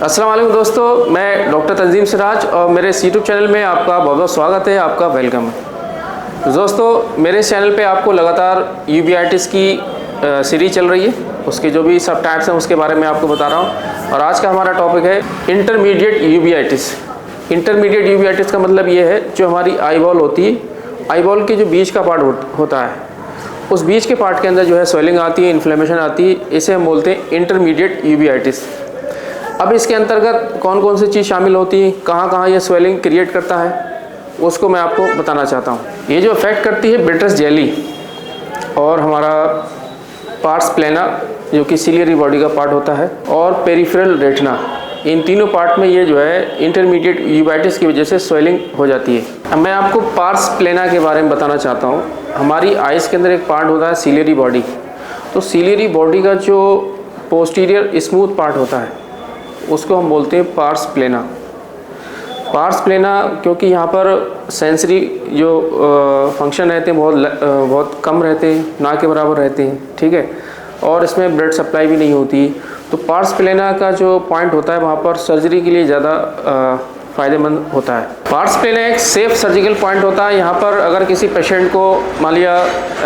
अस्सलाम वालेकुम दोस्तों, मैं डॉक्टर तंजीम सिराज और मेरे इस यूट्यूब चैनल में आपका बहुत बहुत स्वागत है, आपका वेलकम है। तो दोस्तों, मेरे इस चैनल पे आपको लगातार यूवीआइटिस की सीरीज चल रही है, उसके जो भी सब टाइप्स हैं उसके बारे में आपको बता रहा हूँ। और आज का हमारा टॉपिक है इंटरमीडिएट यूवीआइटिस। इंटरमीडिएट यूवीआइटिस का मतलब ये है जो हमारी आई बॉल होती है, आई बॉल के जो बीच का पार्ट होता है, उस बीच के पार्ट के अंदर जो है स्वेलिंग आती है, इन्फ्लेमेशन आती है, इसे हम बोलते हैं इंटरमीडिएट यूवीआइटिस। अब इसके अंतर्गत कौन कौन सी चीज़ शामिल होती है, कहाँ कहाँ ये स्वेलिंग क्रिएट करता है, उसको मैं आपको बताना चाहता हूँ। ये जो अफेक्ट करती है बिट्रस जेली और हमारा पार्स प्लेना जो कि सिलियरी बॉडी का पार्ट होता है, और पेरिफेरल रेटिना, इन तीनों पार्ट में ये जो है इंटरमीडिएट यूवीआइटिस की वजह से स्वेलिंग हो जाती है। अब मैं आपको पार्स प्लेना के बारे में बताना चाहता हूँ। हमारी आइज़ के अंदर एक पार्ट होता है सिलियरी बॉडी। तो सिलियरी बॉडी का जो पोस्टीरियर स्मूथ पार्ट होता है उसको हम बोलते हैं पार्स प्लेना। पार्स प्लेना क्योंकि यहाँ पर सेंसरी जो फंक्शन रहते हैं बहुत कम रहते हैं, ना के बराबर रहते हैं, ठीक है, और इसमें ब्लड सप्लाई भी नहीं होती। तो पार्स प्लेना का जो पॉइंट होता है वहाँ पर सर्जरी के लिए ज़्यादा फ़ायदेमंद होता है। पार्स प्लेना एक सेफ सर्जिकल पॉइंट होता है। यहाँ पर अगर किसी पेशेंट को मान लिया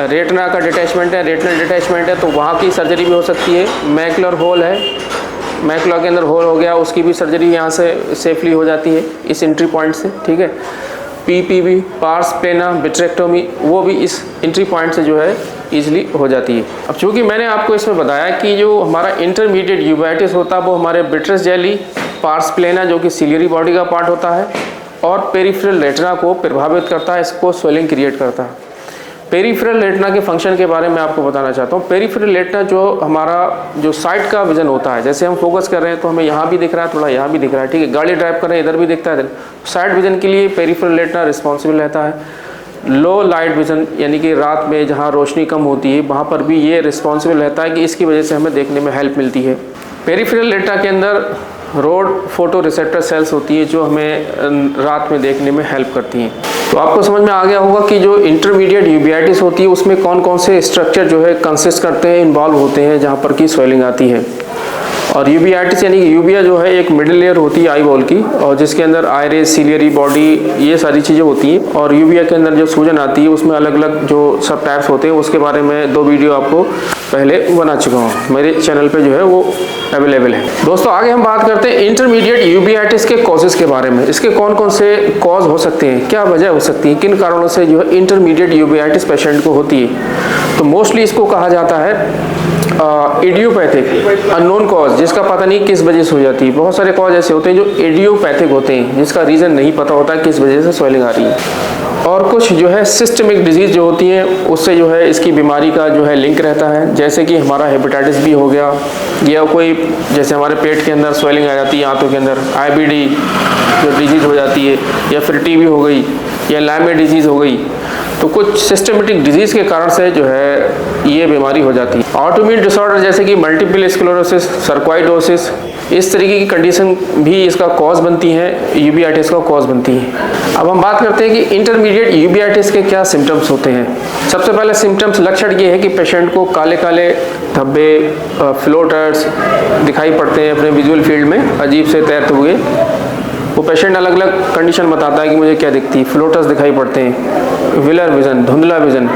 रेटिना का डिटैचमेंट है, रेटिनल डिटैचमेंट है, तो वहाँ की सर्जरी भी हो सकती है। मैकुलर होल है, मैकुला के अंदर होल हो गया, उसकी भी सर्जरी यहाँ से सेफली हो जाती है इस एंट्री पॉइंट से, ठीक है। पीपीवी, पार्स प्लेना, विट्रेक्टोमी, वो भी इस एंट्री पॉइंट से जो है ईजिली हो जाती है। अब चूँकि मैंने आपको इसमें बताया कि जो हमारा इंटरमीडिएट यूवीआइटिस होता है वो हमारे विट्रस जेली, पार्स प्लेना जो कि सिलियरी बॉडी का पार्ट होता है, और पेरिफेरल रेटिना को प्रभावित करता है, इसको स्वेलिंग क्रिएट करता है। पेरिफेरल रेटिना के फंक्शन के बारे में आपको बताना चाहता हूँ। पेरिफेरल रेटिना जो हमारा जो साइड का विजन होता है, जैसे हम फोकस कर रहे हैं तो हमें यहाँ भी दिख रहा है, थोड़ा यहाँ भी दिख रहा है, ठीक है, गाड़ी ड्राइव कर रहे हैं इधर भी दिखता है, इधर साइड विजन के लिए पेरिफेरल रेटिना रिस्पॉन्सिबल रहता है। लो लाइट विजन यानी कि रात में जहाँ रोशनी कम होती है वहाँ पर भी ये रिस्पॉन्सिबल रहता है कि इसकी वजह से हमें देखने में हेल्प मिलती है। पेरिफेरल रेटिना के अंदर रोड फोटो रिसेप्टर सेल्स होती है जो हमें रात में देखने में हेल्प करती हैं। तो आपको समझ में आ गया होगा कि जो इंटरमीडिएट यूवीआइटिस होती है उसमें कौन कौन से स्ट्रक्चर जो है कंसिस्ट करते हैं, इन्वॉल्व होते हैं, जहाँ पर की स्वेलिंग आती है। और यूवीआइटिस यानी कि यूविया जो है एक मिडिल लेयर होती है आई बॉल की, और जिसके अंदर आइरिस, सिलियरी बॉडी, ये सारी चीज़ें होती हैं। और यूविया के अंदर जो सूजन आती है उसमें अलग अलग जो सब टाइप्स होते हैं, उसके बारे में 2 वीडियो आपको पहले बना चुका हूँ, मेरे चैनल पे जो है वो अवेलेबल है। दोस्तों, आगे हम बात करते हैं इंटरमीडिएट यूवीआइटिस के कॉजेज़ के बारे में। इसके कौन कौन से कॉज हो सकते हैं, क्या वजह हो सकती है, किन कारणों से जो है इंटरमीडिएट यूवीआइटिस पेशेंट को होती है। तो मोस्टली इसको कहा जाता है इडियोपैथिक अननोन कॉज, जिसका पता नहीं किस वजह से हो जाती है। बहुत सारे कॉज ऐसे होते हैं जो इडियोपैथिक होते हैं, जिसका रीज़न नहीं पता होता किस वजह से स्वेलिंग आ रही है। और कुछ जो है सिस्टमिक डिजीज़ जो होती हैं उससे जो है इसकी बीमारी का जो है लिंक रहता है, जैसे कि हमारा हेपेटाइटिस बी हो गया, या कोई जैसे हमारे पेट के अंदर स्वेलिंग आ जाती है, आंतों के अंदर IBD जो डिजीज़ हो जाती है, या फिर TB हो गई, या लाइमे डिजीज़ हो गई। तो कुछ सिस्टमेटिक डिजीज़ के कारण से जो है ये बीमारी हो जाती है। ऑटोइम्यून डिसऑर्डर जैसे कि मल्टीपल स्क्लेरोसिस, सर्कोइडोसिस, इस तरीके की कंडीशन भी इसका कॉज बनती है, यूवीआइटिस का कॉज बनती है। अब हम बात करते हैं कि इंटरमीडिएट यूवीआइटिस के क्या सिम्टम्स होते हैं। सबसे पहले सिम्टम्स लक्षण ये है कि पेशेंट को काले काले धब्बे, फ्लोटर्स दिखाई पड़ते हैं अपने विजुअल फील्ड में, अजीब से तैरते हुए। वो पेशेंट अलग अलग कंडीशन बताता है कि मुझे क्या दिखती है, फ्लोटर्स दिखाई पड़ते हैं, विलर विजन, धुंधला विजन,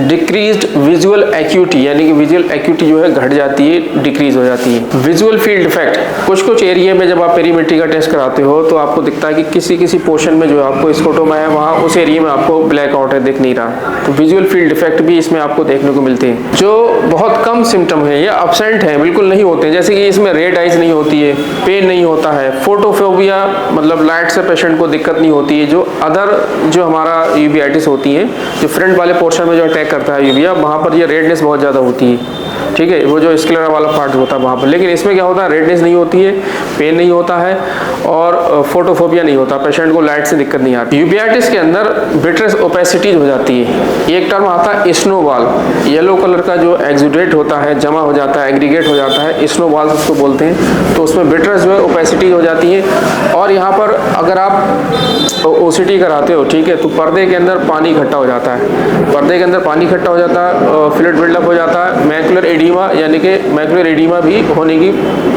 डिक्रीज्ड विजुअल एक्यूटी यानी कि विजुअल एक्यूटी जो है घट जाती है, डिक्रीज हो जाती है। विजुअल फील्ड डिफेक्ट, कुछ एरिया में जब आप पेरीमेट्री का टेस्ट कराते हो तो आपको दिखता है कि किसी पोर्शन में जो आपको स्कोटोमा है वहाँ उस एरिया में आपको ब्लैक आउट है, दिख नहीं रहा। तो विजुअल फील्ड डिफेक्ट भी इसमें आपको देखने को मिलते हैं, जो बहुत कम सिम्टम है या अब्सेंट है, बिल्कुल नहीं होते हैं। जैसे कि इसमें रेड आइज नहीं होती है, पेन नहीं होता है, फोटोफोबिया मतलब लाइट से पेशेंट को दिक्कत नहीं होती है। जो अदर जो हमारा यूवीआइटिस होती है, जो फ्रंट वाले पोर्शन में जो अटैक करता है यूविया, वहाँ पर ये रेडनेस बहुत ज़्यादा होती है, ठीक है, वो जो स्क्लेरा वाला पार्ट होता है वहाँ पर। लेकिन इसमें क्या होता है, रेडनेस नहीं होती है, पेन नहीं होता है, और फोटोफोबिया नहीं होता, पेशेंट को लाइट से दिक्कत नहीं आती। यूवीआइटिस के अंदर विट्रस ओपेसिटीज हो जाती है। एक टर्म आता है स्नोबॉल, येलो कलर का जो एक्सुडेट होता है, जमा हो जाता है, एग्रीगेट हो जाता है, स्नोबॉल उसको बोलते हैं। तो उसमें विट्रस जो है ओपेसिटी हो जाती है। और यहाँ पर अगर आप OCT कराते हो, ठीक है, तो पर्दे के अंदर पानी इकट्ठा हो जाता है, पर्दे के अंदर पानी इकट्ठा हो जाता है, फ्लूइड बिल्डअप हो जाता है, मैकुलर एडिमा यानी कि मैकुलर एडिमा भी होने की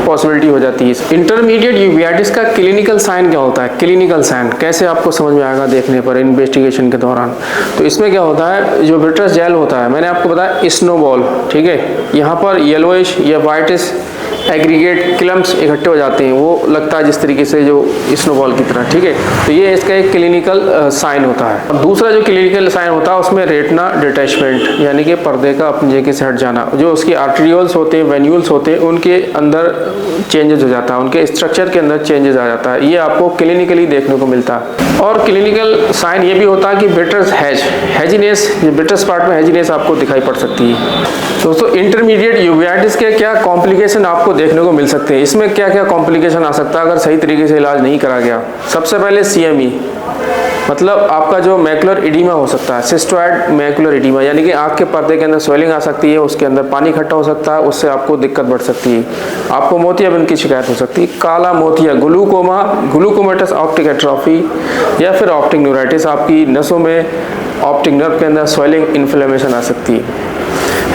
पॉसिबिलिटी हो जाती है। इंटरमीडिएट यूवियाटिस का क्लिनिकल साइन क्या होता है? क्लिनिकल साइन कैसे आपको समझ में आएगा देखने पर इन्वेस्टिगेशन के दौरान? तो इसमें क्या होता है, जो विट्रस जेल होता है, मैंने आपको बताया स्नोबॉल, ठीक है, यहाँ पर येलोइश या वाइटिश एग्रीगेट क्लम्प्स इकट्ठे हो जाते हैं, वो लगता है जिस तरीके से जो स्नोबॉल की तरह, ठीक है। तो ये इसका एक क्लिनिकल साइन होता है। और दूसरा जो क्लिनिकल साइन होता है उसमें रेटिना डिटैचमेंट यानी कि पर्दे का अपनी जगह से हट जाना, जो उसके आर्टेरियोल्स होते हैं, वेन्यूल्स होते हैं, उनके अंदर चेंजेस हो जाता है, उनके स्ट्रक्चर के अंदर चेंजेस आ जाता है, ये आपको क्लिनिकली देखने को मिलता है। और क्लिनिकल साइन ये भी होता है कि विट्रस हैजीनेस, विट्रस पार्ट में हैजीनेस आपको दिखाई पड़ सकती है। दोस्तों इंटरमीडिएट यूवियाटिस के क्या कॉम्प्लिकेशन आपको देखने को मिल सकते हैं? इसमें क्या क्या कॉम्प्लिकेशन आ सकता है अगर सही तरीके से इलाज नहीं करा गया? सबसे पहले CME, मतलब आपका जो मैकुलर एडिमा हो सकता है, सिस्टोइड मैकुलर एडिमा, यानी कि आँख के पर्दे के अंदर स्वेलिंग आ सकती है, उसके अंदर पानी इकट्ठा हो सकता है, उससे आपको दिक्कत बढ़ सकती है, आपको मोतियाबिंद की शिकायत हो सकती है, काला मोतिया, ग्लूकोमा, ग्लूकोमेटस ऑप्टिक एट्रोफी या फिर ऑप्टिक न्यूराइटिस, आपकी नसों में ऑप्टिक नर्व के अंदर स्वेलिंग इन्फ्लेमेशन आ सकती है।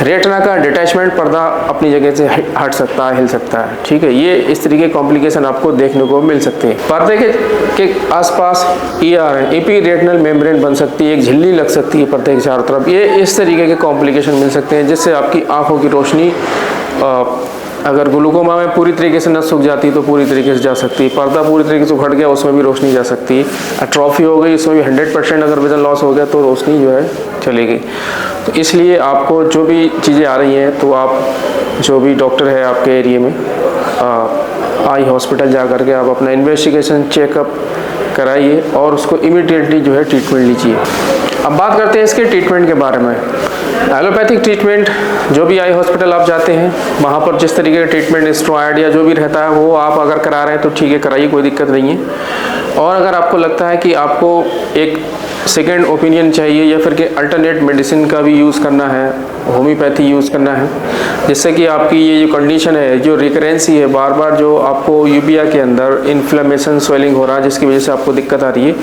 रेटिना का डिटैचमेंट, पर्दा अपनी जगह से हट सकता है, हिल सकता है, ठीक है। ये इस तरीके के कॉम्प्लिकेशन आपको देखने को मिल सकते हैं। पर्दे के आसपास ER है, एपी रेटिनल मेम्ब्रेन बन सकती है, एक झिल्ली लग सकती है पर्दे के चारों तरफ, ये इस तरीके के कॉम्प्लिकेशन मिल सकते हैं जिससे आपकी आंखों की रोशनी, अगर ग्लूकोमा में पूरी तरीके से नस सूख जाती है तो पूरी तरीके से जा सकती है, पर्दा पूरी तरीके से उखड़ गया उसमें भी रोशनी जा सकती है, एट्रोफी हो गई उसमें भी 100% अगर विजन लॉस हो गया तो रोशनी जो है चली गई। तो इसलिए आपको जो भी चीज़ें आ रही हैं तो आप जो भी डॉक्टर है आपके एरिया में आई हॉस्पिटल जा करके आप अपना इन्वेस्टिगेशन चेकअप कराइए और उसको इमीडिएटली जो है ट्रीटमेंट लीजिए। अब बात करते हैं इसके ट्रीटमेंट के बारे में। एलोपैथिक ट्रीटमेंट, जो भी आई हॉस्पिटल आप जाते हैं वहाँ पर जिस तरीके का ट्रीटमेंट स्टेरॉइड या जो भी रहता है वो आप अगर करा रहे हैं तो ठीक है, कराइए, कोई दिक्कत नहीं है। और अगर आपको लगता है कि आपको एक सेकेंड ओपिनियन चाहिए या फिर कि अल्टरनेट मेडिसिन का भी यूज़ करना है, होम्योपैथी यूज़ करना है, जिससे कि आपकी ये जो कंडीशन है, जो रिकरेंसी है, बार बार जो आपको यूबिया के अंदर इन्फ्लेमेशन, स्वेलिंग हो रहा है जिसकी वजह से आपको दिक्कत आ रही है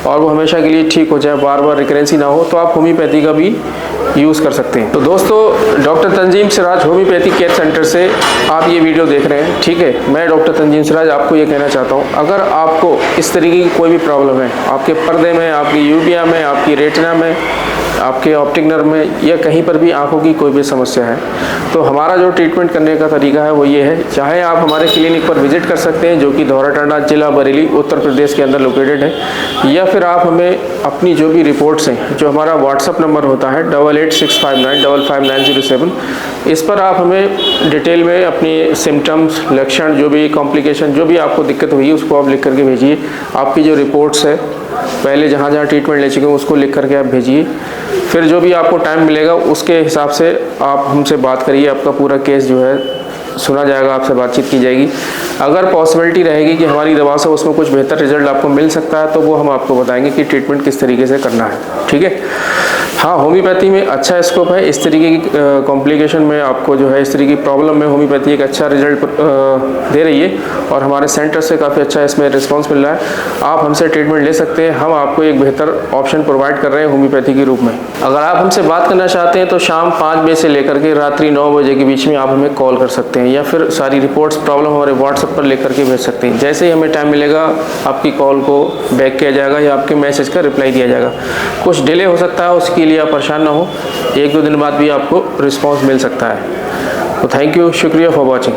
और वो हमेशा के लिए ठीक हो जाए, बार बार रिकरेंसी ना हो, तो आप होम्योपैथी का भी यूज़ कर सकते हैं। तो दोस्तों डॉक्टर तंजीम सिराज होम्योपैथी केयर सेंटर से आप ये वीडियो देख रहे हैं, ठीक है। मैं डॉक्टर तंजीम सिराज आपको ये कहना चाहता हूँ, अगर आपको इस तरीके की कोई भी प्रॉब्लम है, आपके पर्दे में, आपकी यूबिया में, आपकी रेटिना में, आपके ऑप्टिक नर्व में या कहीं पर भी आंखों की कोई भी समस्या है, तो हमारा जो ट्रीटमेंट करने का तरीका है वो ये है। चाहे आप हमारे क्लिनिक पर विजिट कर सकते हैं जो कि धौराटांडा जिला बरेली उत्तर प्रदेश के अंदर लोकेटेड है, या फिर आप हमें अपनी जो भी रिपोर्ट्स हैं, जो हमारा व्हाट्सअप नंबर होता है 8865955907, इस पर आप हमें डिटेल में अपनी सिम्टम्स, लक्षण, जो भी कॉम्प्लिकेशन, जो भी आपको दिक्कत हुई है उसको आप लिख करके भेजिए। आपकी जो रिपोर्ट्स है, पहले जहाँ जहाँ ट्रीटमेंट ले चुके हैं उसको लिख करके आप भेजिए। फिर जो भी आपको टाइम मिलेगा उसके हिसाब से आप हमसे बात करिए, आपका पूरा केस जो है सुना जाएगा, आपसे बातचीत की जाएगी। अगर पॉसिबिलिटी रहेगी कि हमारी दवा से उसमें कुछ बेहतर रिजल्ट आपको मिल सकता है तो वो हम आपको बताएंगे कि ट्रीटमेंट किस तरीके से करना है, ठीक है। हाँ, होम्योपैथी में अच्छा स्कोप है, इस तरीके की कॉम्प्लिकेशन में आपको जो है, इस तरीके की प्रॉब्लम में होम्योपैथी एक अच्छा रिजल्ट दे रही है और हमारे सेंटर से काफ़ी अच्छा इसमें रिस्पांस मिल रहा है। आप हमसे ट्रीटमेंट ले सकते हैं, हम आपको एक बेहतर ऑप्शन प्रोवाइड कर रहे हैं होम्योपैथी के रूप में। अगर आप हमसे बात करना चाहते हैं तो शाम 5 बजे से लेकर के रात्रि 9 बजे के बीच में आप हमें कॉल कर सकते हैं या फिर सारी रिपोर्ट्स, प्रॉब्लम हमारे व्हाट्सएप पर लेकर के भेज सकते हैं। जैसे ही हमें टाइम मिलेगा आपकी कॉल को बैक किया जाएगा या आपके मैसेज का रिप्लाई दिया जाएगा। कुछ डिले हो सकता है, उसके लिए आप परेशान ना हो, 1-2 दिन बाद भी आपको रिस्पांस मिल सकता है। तो थैंक यू, शुक्रिया फॉर वॉचिंग।